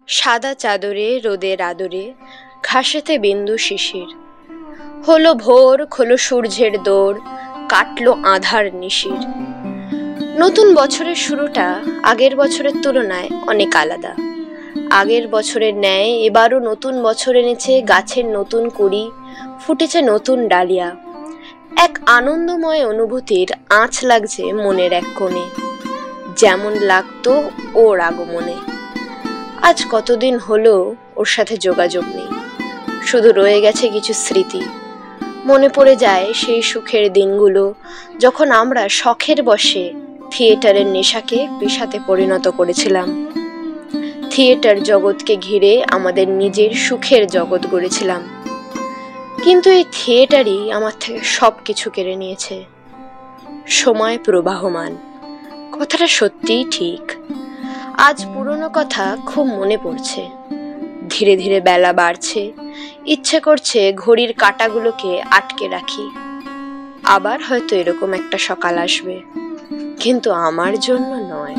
সাদা চাদরে রোদের আদরে ঘাসেতে বিন্দু শিশির। হলো ভোর, খোলো সূর্যের দৌড়, কাটলো আঁধার নিশির। নতুন বছরের শুরুটা আগের বছরের তুলনায় অনেক আলাদা। আগের বছরের ন্যায় এবারও নতুন বছর এনেছে গাছের নতুন কুড়ি, ফুটেছে নতুন ডালিয়া। এক আনন্দময় অনুভূতির আঁচ লাগছে মনের এক কোণে, যেমন লাগতো ওর আগমনে। আজ কতদিন হলো ওর সাথে যোগাযোগ নেই, শুধু রয়ে গেছে কিছু স্মৃতি। মনে পড়ে যায় সেই সুখের দিনগুলো, যখন আমরা শখের বশে থিয়েটারের নেশাকে পেশাতে পরিণত করেছিলাম। থিয়েটার জগৎকে ঘিরে আমাদের নিজের সুখের জগৎ গড়েছিলাম। কিন্তু এই থিয়েটারই আমার থেকে সব কিছু কেড়ে নিয়েছে। সময় প্রবাহমান, কথাটা সত্যিই ঠিক। আজ পুরনো কথা খুব মনে পড়ছে। ধীরে ধীরে বেলা বাড়ছে, ইচ্ছে করছে ঘড়ির কাঁটাগুলোকে আটকে রাখি। আবার হয়তো এরকম একটা সকাল আসবে, কিন্তু আমার জন্য নয়।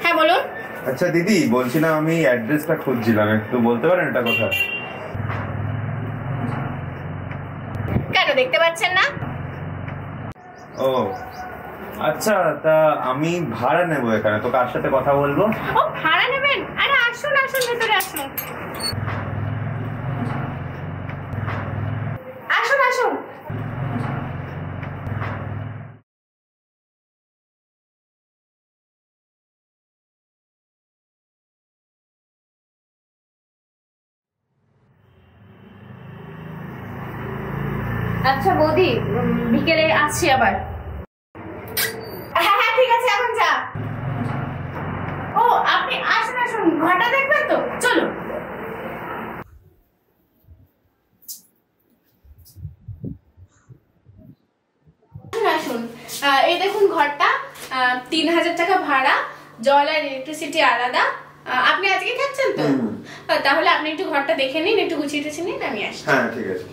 হ্যাঁ বলুন। আচ্ছা দিদি, বলছিলাম আমি অ্যাড্রেসটা খুঁজছিলাম, একটু বলতে পারেন এটা কোথায়? কেন দেখতে পাচ্ছেন না? ও আচ্ছা, তা আমি ভাড়া নেবো এখানে, তো কার সাথে কথা বলবো? ও ভাড়া নেবেন? আরে আসুন আসুন, ভেতরে আসুন। আসুন আসুন। আচ্ছা বৌদি, বিকেলে আসছি আবার। হ্যাঁ হ্যাঁ ঠিক আছে, এখন যা। ও আপনি আসুন আসুন, ঘরটা দেখবেন তো, চলো। আসুন, এই দেখুন ঘরটা, 3000 টাকা ভাড়া, জল আর ইলেকট্রিসিটি আলাদা। আপনি আজকে থাকছেন তো? তাহলে আপনি একটু ঘরটা দেখে নিন, একটু গুছিয়ে টুছিয়ে নিন, আমি আসছি। হ্যাঁ ঠিক আছে।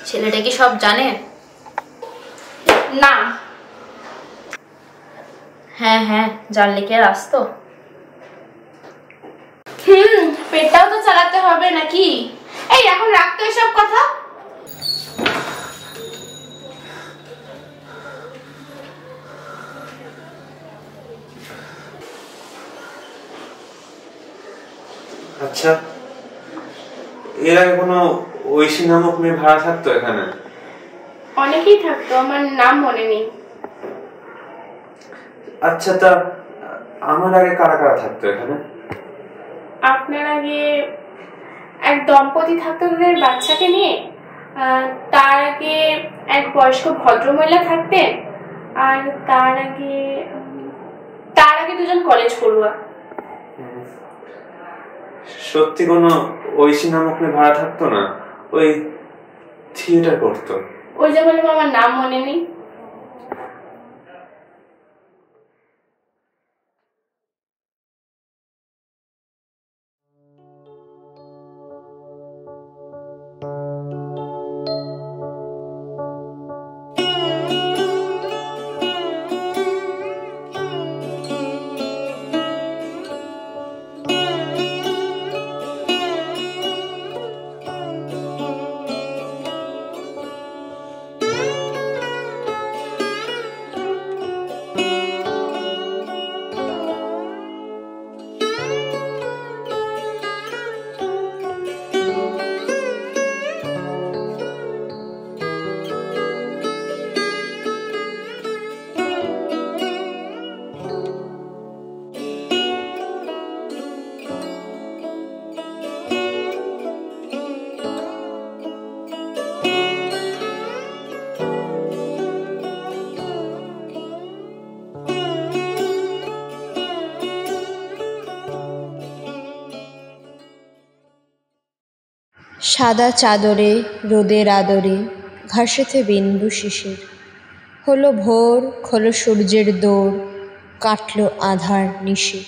ছেলেটা কি সব জানে? না। হ্যাঁ হ্যাঁ, জানলে কি আর আসতো? পেটটাও তো চালাতে হবে নাকি? এই এখন রাখতো এসব কথা। আচ্ছা, এর আগে কোনো ঐশী নামক মেয়ে ভাড়া থাকতো এখানে? অনেকেই থাকতো, আমার নাম মনে নেই। আচ্ছা, তা আমার আগে কারা কারা থাকতো এখানে? আপনার আগে এক দম্পতি থাকতো তাদের বাচ্চাকে নিয়ে, তার আগে এক বয়স্ক ভদ্রমহিলা থাকতেন, আর তার আগে দুজন কলেজ পড়ুয়া। সত্যি কোনো ঐশী নামক মেয়ে ভাড়া থাকতো না? ওই থিয়েটার করতো? ওই যে বললাম আমার নাম মনে নেই। সাদা চাদরে রোদের আদরে ঘাসেতে বিন্দু শিশির, হলো ভোর খোলো সূর্যের দৌড়, কাটলো আধার নিশি।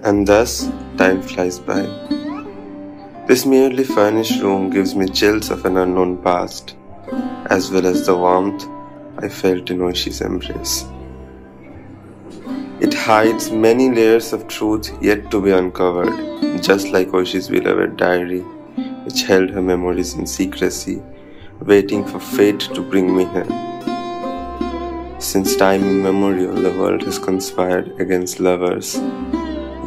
And thus, time flies by. This merely furnished room gives me chills of an unknown past, as well as the warmth I felt in Oishi's embrace. It hides many layers of truth yet to be uncovered, just like Oishi's beloved diary, which held her memories in secrecy, waiting for fate to bring me here. Since time immemorial, the world has conspired against lovers,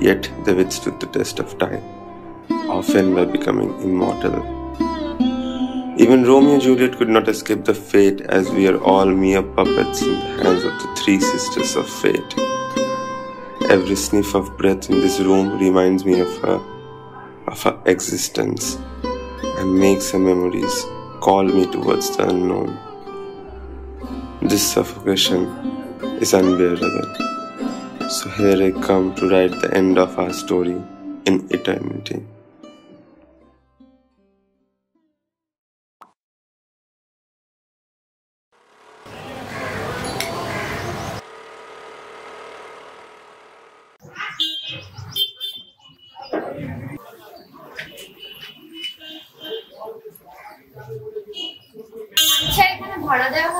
yet they withstood the test of time, often by becoming immortal. Even Romeo and Juliet could not escape the fate, as we are all mere puppets in the hands of the three sisters of fate. Every sniff of breath in this room reminds me of her existence, and makes her memories call me towards the unknown. This suffocation is unbearable. So here I come to write the end of our story in eternity. আচ্ছা, এখানে ভাড়া দেওয়া